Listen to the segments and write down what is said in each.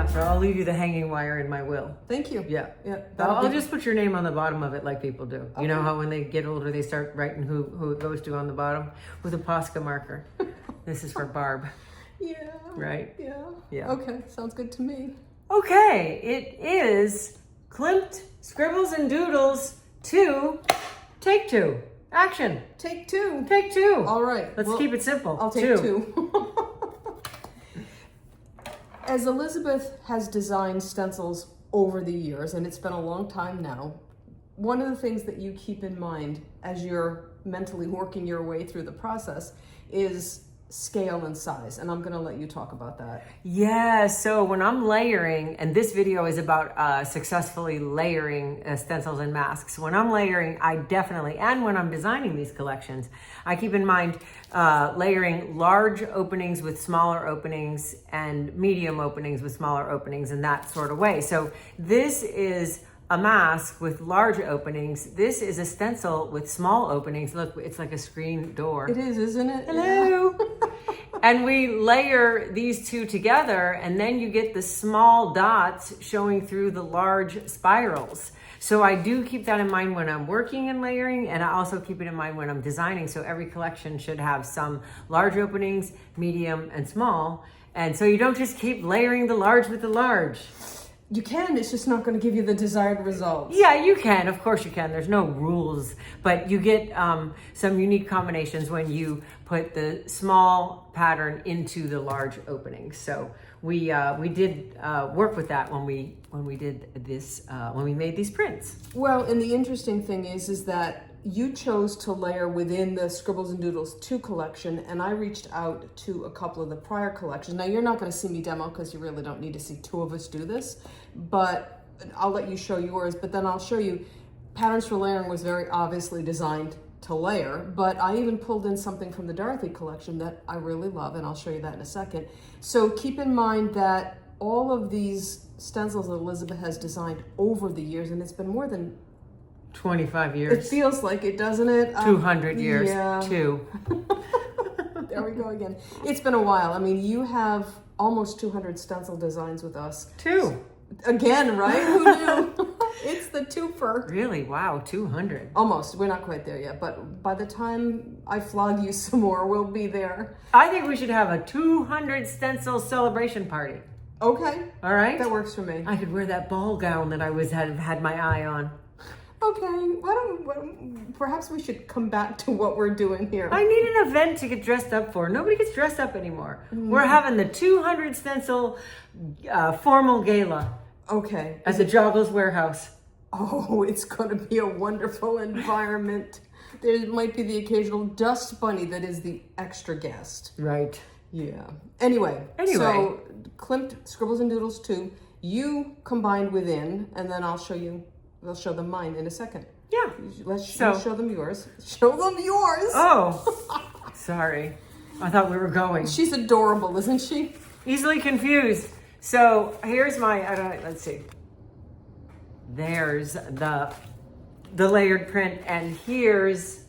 Yeah, so I'll leave you the hanging wire in my will. Thank you. Yeah. Yeah. I'll just put your name on the bottom of it like people do. Okay. You know how when they get older, they start writing who it goes to on the bottom with a Posca marker. This is for Barb. Yeah. Right? Yeah. Yeah. Okay, sounds good to me. Okay, it is Klimt Scribbles and Doodles 2, take 2. Action. Take 2. Take 2. All right. Let's keep it simple. I'll take 2. As Elizabeth has designed stencils over the years, and it's been a long time now, one of the things that you keep in mind as you're mentally working your way through the process is scale and size, and I'm going to let you talk about that. Yeah, so when I'm layering, and this video is about successfully layering stencils and masks. When I'm layering, I definitely, and when I'm designing these collections, I keep in mind layering large openings with smaller openings and medium openings with smaller openings in that sort of way. So this is a mask with large openings. This is a stencil with small openings. Look, it's like a screen door. It is, isn't it? Hello. Yeah. And we layer these two together, and then you get the small dots showing through the large spirals. So I do keep that in mind when I'm working and layering, and I also keep it in mind when I'm designing. So every collection should have some large openings, medium, and small. And so you don't just keep layering the large with the large. You can, it's just not going to give you the desired results. Yeah, you can. Of course you can. There's no rules, but you get some unique combinations when you put the small pattern into the large openings. So we did work with that when we did this when we made these prints. Well, and the interesting thing is that you chose to layer within the Scribbles and Doodles 2 collection, and I reached out to a couple of the prior collections. Now, you're not going to see me demo because you really don't need to see 2 of us do this, but I'll let you show yours, but then I'll show you Patterns for Layering was very obviously designed to layer, but I even pulled in something from the Dorothy collection that I really love, and I'll show you that in a second. So keep in mind that all of these stencils that Elizabeth has designed over the years, and it's been more than 25 years. It feels like it, doesn't it? 200 years, yeah. 2. There we go again. It's been a while. I mean, you have almost 200 stencil designs with us. 2. Again, right? Who knew? It's the twofer. Really? Wow, 200. Almost. We're not quite there yet, but by the time I flog you some more, we'll be there. I think we should have a 200 stencil celebration party. Okay. All right? That works for me. I could wear that ball gown that I had my eye on. Okay, perhaps we should come back to what we're doing here. I need an event to get dressed up for. Nobody gets dressed up anymore. We're having the 200 stencil formal gala. Okay. At the JOGGLES warehouse. Oh, it's going to be a wonderful environment. There might be the occasional dust bunny that is the extra guest. Right. Yeah. Anyway. So, Klimt Scribbles and Doodles 2, you combined within, and then I'll show them mine in a second. Yeah. Let's show them yours. Show them yours. Oh, sorry. I thought we were going. She's adorable, isn't she? Easily confused. So here's my, let's see. There's the layered print, and here's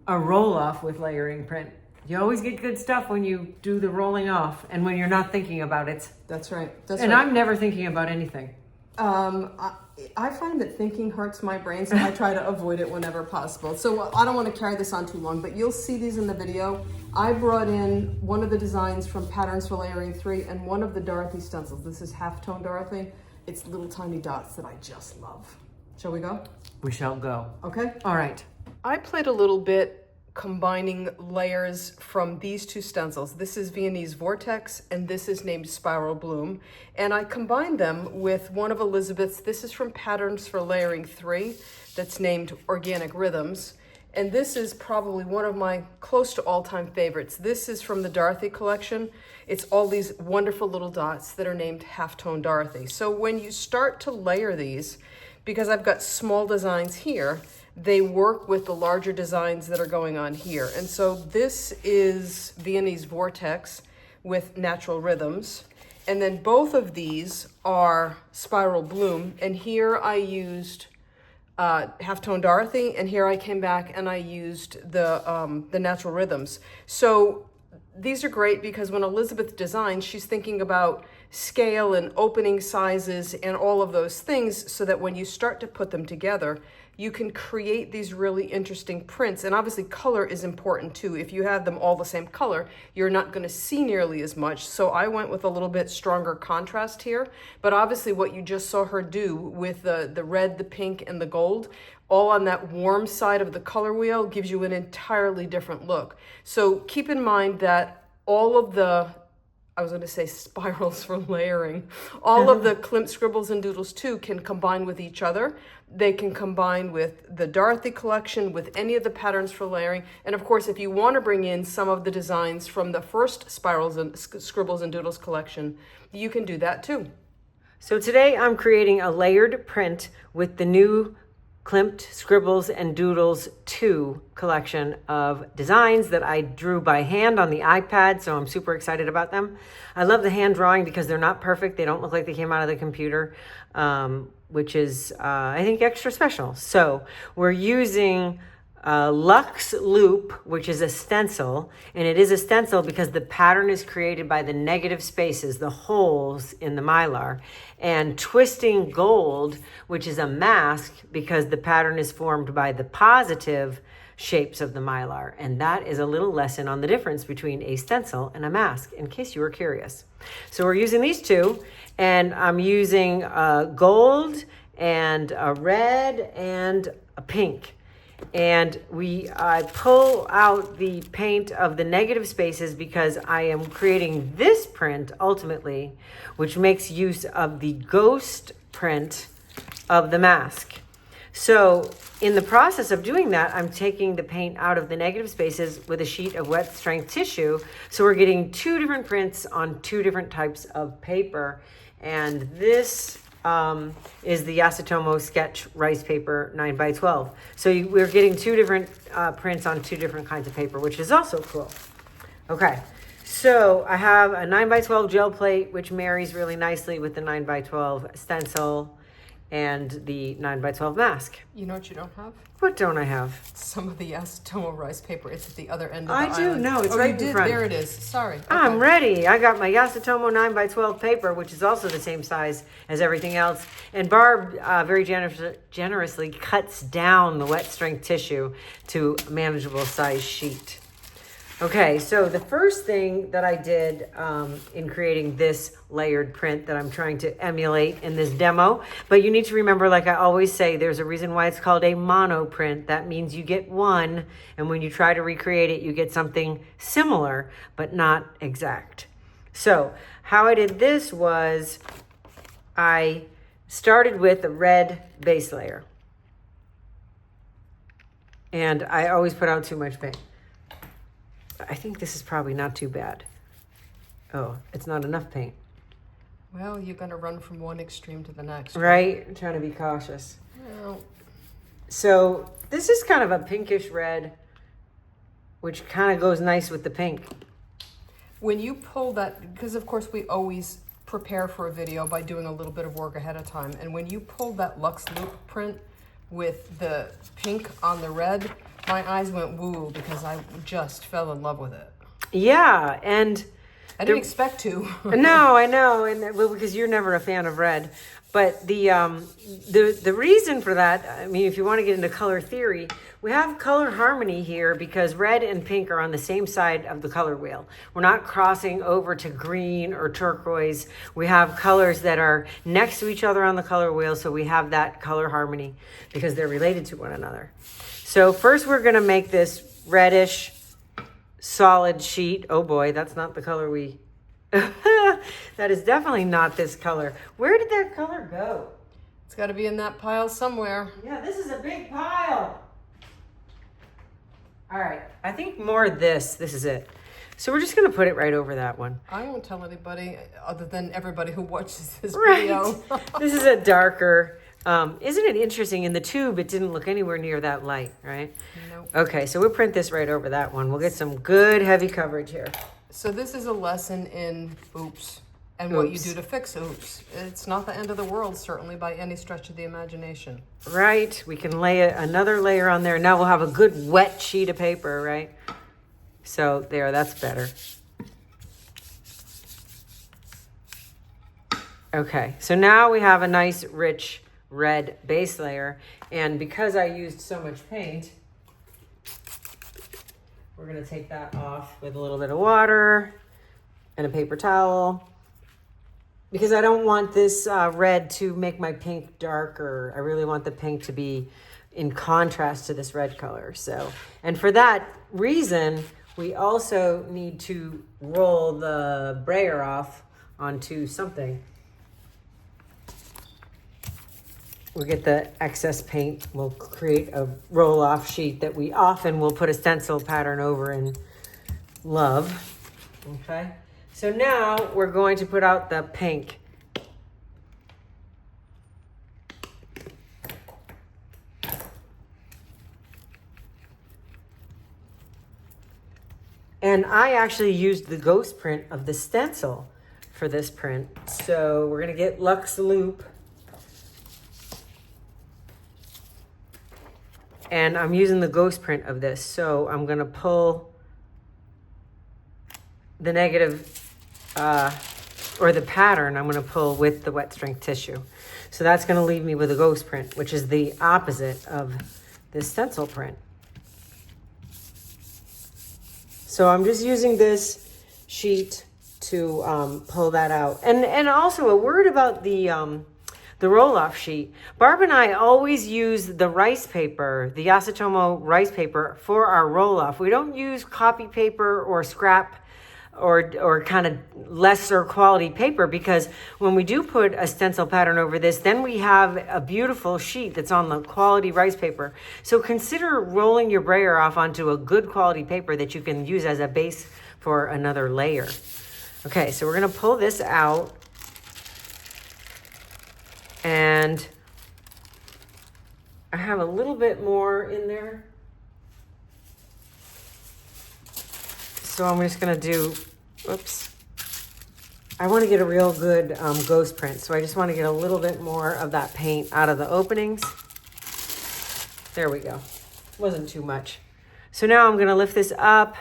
a roll off with layering print. You always get good stuff when you do the rolling off and when you're not thinking about it. That's right. And I'm never thinking about anything. I find that thinking hurts my brain, so I try to avoid it whenever possible. So I don't want to carry this on too long, but you'll see these in the video. I brought in one of the designs from Patterns for Layering 3 and one of the Dorothy stencils. This is Halftone Dorothy. It's little tiny dots that I just love. Shall we go? We shall go. Okay. All right. I played a little bit combining layers from these 2 stencils. This is Viennese Vortex, and this is named Spiral Bloom. And I combined them with one of Elizabeth's. This is from Patterns for Layering 3, that's named Organic Rhythms. And this is probably one of my close to all-time favorites. This is from the Dorothy collection. It's all these wonderful little dots that are named Halftone Dorothy. So when you start to layer these, because I've got small designs here, they work with the larger designs that are going on here. And so this is Viennese Vortex with Natural Rhythms. And then both of these are Spiral Bloom. And here I used Halftone Dorothy, and here I came back and I used the Natural Rhythms. So these are great because when Elizabeth designs, she's thinking about scale and opening sizes and all of those things, so that when you start to put them together, you can create these really interesting prints. And obviously color is important too. If you have them all the same color, you're not going to see nearly as much. So I went with a little bit stronger contrast here. But obviously what you just saw her do with the red, the pink, and the gold, all on that warm side of the color wheel, gives you an entirely different look. So keep in mind that all of the, I was going to say spirals for layering, all of the Klimt scribbles and doodles too can combine with each other. They can combine with the Dorothy collection, with any of the patterns for layering. And of course, if you want to bring in some of the designs from the first spirals and scribbles and doodles collection, you can do that too. So today I'm creating a layered print with the new Klimt Scribbles and Doodles 2 collection of designs that I drew by hand on the iPad, so I'm super excited about them. I love the hand drawing because they're not perfect. They don't look like they came out of the computer, which is, I think, extra special. So we're using Luxe Loop, which is a stencil, and it is a stencil because the pattern is created by the negative spaces, the holes in the Mylar, and Twisting Gold, which is a mask because the pattern is formed by the positive shapes of the Mylar. And that is a little lesson on the difference between a stencil and a mask, in case you were curious. So we're using these two, and I'm using gold and a red and a pink. And I pull out the paint of the negative spaces because I am creating this print ultimately, which makes use of the ghost print of the mask. So in the process of doing that, I'm taking the paint out of the negative spaces with a sheet of wet strength tissue. So we're getting two different prints on two different types of paper. And this is the Yasutomo Sketch Rice Paper 9x12. So we're getting two different prints on two different kinds of paper, which is also cool. Okay, so I have a 9x12 gel plate, which marries really nicely with the 9x12 stencil and the 9x12 mask. You know what you don't have? What don't I have? Some of the Yasutomo rice paper. It's at the other end of the I island. do, no, it's oh, right you in did? front. There it is. Sorry. Okay. I'm ready. I got my Yasutomo 9x12 paper, which is also the same size as everything else. And Barb very generously cuts down the wet strength tissue to a manageable size sheet. Okay, so the first thing that I did in creating this layered print that I'm trying to emulate in this demo, but you need to remember, like I always say, there's a reason why it's called a mono print. That means you get one, and when you try to recreate it, you get something similar, but not exact. So how I did this was I started with a red base layer. And I always put out too much paint. I think this is probably not too bad. Oh, it's not enough paint. Well, you're going to run from one extreme to the next. Right? I'm trying to be cautious. Well, so this is kind of a pinkish red, which kind of goes nice with the pink. when you pull that, because of course we always prepare for a video by doing a little bit of work ahead of time, and when you pulled that Luxe Loop print with the pink on the red, my eyes went woo because I just fell in love with it. Yeah, and I didn't expect to. No, I know, and well, because you're never a fan of red. But the reason for that, I mean, if you want to get into color theory, we have color harmony here because red and pink are on the same side of the color wheel. We're not crossing over to green or turquoise. We have colors that are next to each other on the color wheel, so we have that color harmony because they're related to one another. So first we're going to make this reddish solid sheet. Oh boy, that's not the color we... That is definitely not this color. Where did that color go? It's got to be in that pile somewhere. Yeah, this is a big pile. All right, I think more of this. This is it. So we're just going to put it right over that one. I won't tell anybody other than everybody who watches this Right. video. This is a darker. Isn't it interesting? In the tube, it didn't look anywhere near that light, right? Nope. Okay, so we'll print this right over that one. We'll get some good heavy coverage here. So this is a lesson in oops and what you Oops. do to fix oops. It's not the end of the world, certainly, by any stretch of the imagination. Right, we can lay another layer on there. Now we'll have a good wet sheet of paper, right? So there, that's better. Okay, so now we have a nice rich red base layer, and because I used so much paint, we're gonna take that off with a little bit of water and a paper towel, because I don't want this red to make my pink darker. I really want the pink to be in contrast to this red color. So, and for that reason, we also need to roll the brayer off onto something. We'll get the excess paint. We'll create a roll-off sheet that we often will put a stencil pattern over and love. Okay. So now we're going to put out the pink. And I actually used the ghost print of the stencil for this print. So we're gonna get Luxe Loop. And I'm using the ghost print of this. So I'm gonna pull the negative, or the pattern I'm gonna pull with the wet strength tissue. So that's gonna leave me with a ghost print, which is the opposite of this stencil print. So I'm just using this sheet to pull that out. And also a word about the roll-off sheet. Barb and I always use the rice paper, the Yasutomo rice paper for our roll-off. We don't use copy paper or scrap or kind of lesser quality paper, because when we do put a stencil pattern over this, then we have a beautiful sheet that's on the quality rice paper. So consider rolling your brayer off onto a good quality paper that you can use as a base for another layer. Okay, so we're gonna pull this out, and I have a little bit more in there. So I'm just gonna do, oops. I wanna get a real good ghost print. So I just wanna get a little bit more of that paint out of the openings. There we go. Wasn't too much. So now I'm gonna lift this up,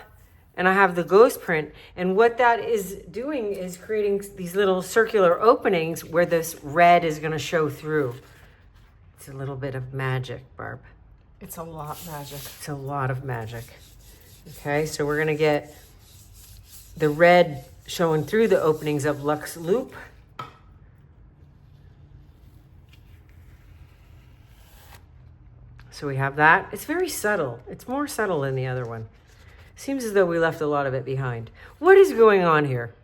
and I have the ghost print. And what that is doing is creating these little circular openings where this red is gonna show through. It's a little bit of magic, Barb. It's a lot magic. It's a lot of magic. Okay, so we're gonna get the red showing through the openings of Luxe Loop. So we have that. It's very subtle. It's more subtle than the other one. Seems as though we left a lot of it behind. What is going on here?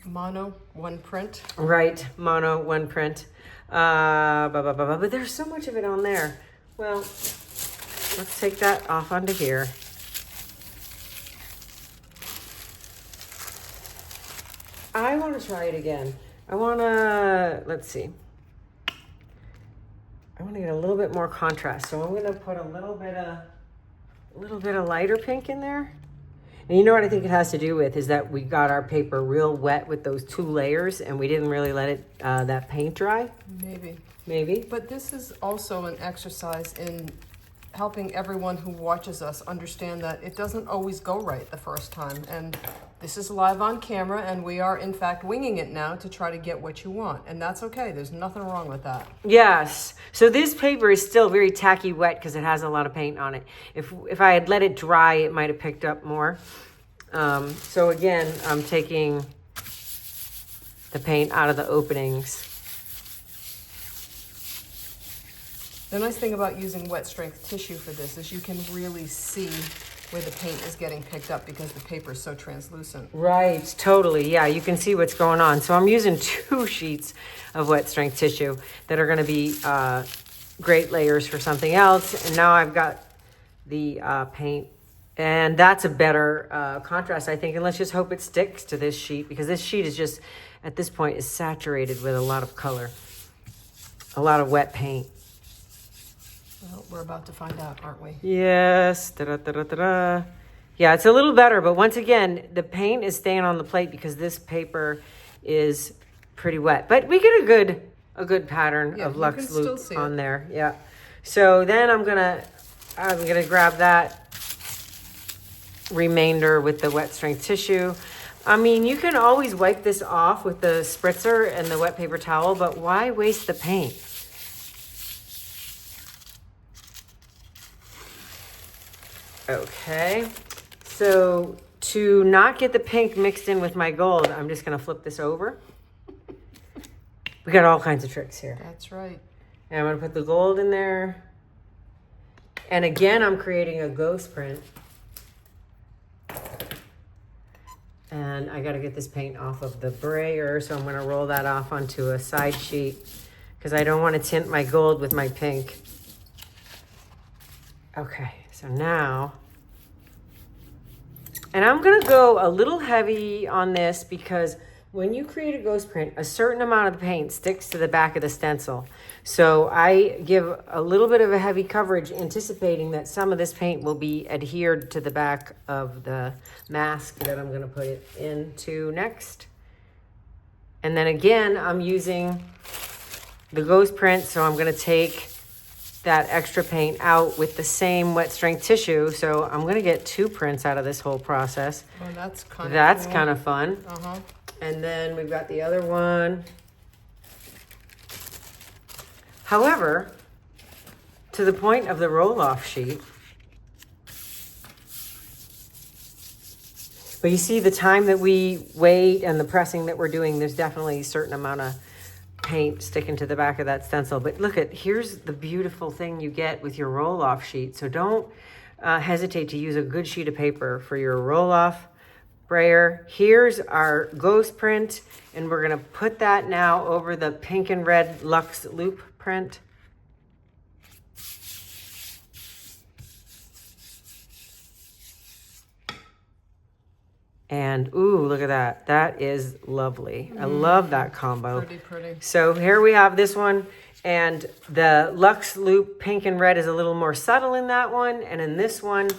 Mono, one print. Right, mono, one print. But there's so much of it on there. Well, let's take that off onto here. I want to try it again. I want to, let's see. I want to get a little bit more contrast. So I'm going to put a little bit of lighter pink in there. And you know what I think it has to do with is that we got our paper real wet with those 2 layers, and we didn't really let it, that paint dry. Maybe. But this is also an exercise in helping everyone who watches us understand that it doesn't always go right the first time. And this is live on camera, and we are in fact winging it now to try to get what you want. And that's okay. There's nothing wrong with that. Yes. So this paper is still very tacky wet because it has a lot of paint on it. If I had let it dry, it might have picked up more. So again, I'm taking the paint out of the openings. The nice thing about using wet strength tissue for this is you can really see where the paint is getting picked up because the paper is so translucent. Right, totally. Yeah, you can see what's going on. So I'm using 2 sheets of wet strength tissue that are going to be great layers for something else. And now I've got the paint, and that's a better contrast, I think. And let's just hope it sticks to this sheet, because this sheet is just, at this point, is saturated with a lot of color, a lot of wet paint. Well, we're about to find out, aren't we? Yes. Da-da-da-da-da. Yeah, it's a little better, but once again, the paint is staying on the plate because this paper is pretty wet. But we get a good pattern of Luxe Loop on there. Yeah. So then I'm gonna grab that remainder with the wet strength tissue. I mean, you can always wipe this off with the spritzer and the wet paper towel, but why waste the paint? Okay, so to not get the pink mixed in with my gold, I'm just gonna flip this over. We got all kinds of tricks here. That's right. And I'm gonna put the gold in there. And again, I'm creating a ghost print. And I gotta get this paint off of the brayer, so I'm gonna roll that off onto a side sheet because I don't wanna tint my gold with my pink. Okay, so now, and I'm gonna go a little heavy on this because when you create a ghost print, a certain amount of the paint sticks to the back of the stencil. So I give a little bit of a heavy coverage, anticipating that some of this paint will be adhered to the back of the mask that I'm gonna put it into next. And then again, I'm using the ghost print, so I'm gonna take that extra paint out with the same wet strength tissue. So I'm gonna get 2 prints out of this whole process. Oh, that's kind of That's cool. kind of fun. Uh-huh. And then we've got the other one. However, to the point of the roll-off sheet, but you see the time that we wait and the pressing that we're doing, there's definitely a certain amount of paint sticking to the back of that stencil. But look at, here's the beautiful thing you get with your roll-off sheet. So don't hesitate to use a good sheet of paper for your roll-off brayer. Here's our ghost print, and we're gonna put that now over the pink and red luxe loop print. And ooh, look at that. That is lovely. I love that combo. Pretty, pretty. So here we have this one, and the luxe loop pink and red is a little more subtle in that one, and in this one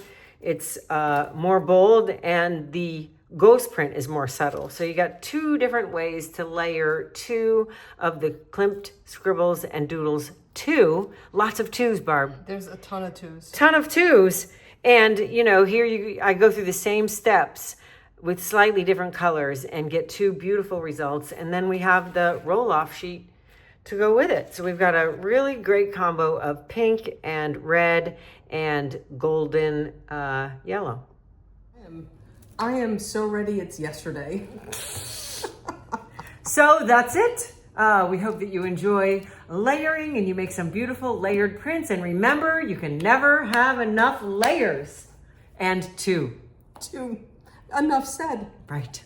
it's more bold, and the ghost print is more subtle. So you got 2 different ways to layer 2 of the Klimt scribbles and doodles. 2, lots of 2s, Barb. There's a ton of 2s. Ton of 2s. And you know, here I go through the same steps with slightly different colors and get 2 beautiful results. And then we have the roll-off sheet to go with it. So we've got a really great combo of pink and red and golden yellow. I am so ready it's yesterday. So that's it. We hope that you enjoy layering and you make some beautiful layered prints. And remember, you can never have enough layers. And 2. Enough said. Right.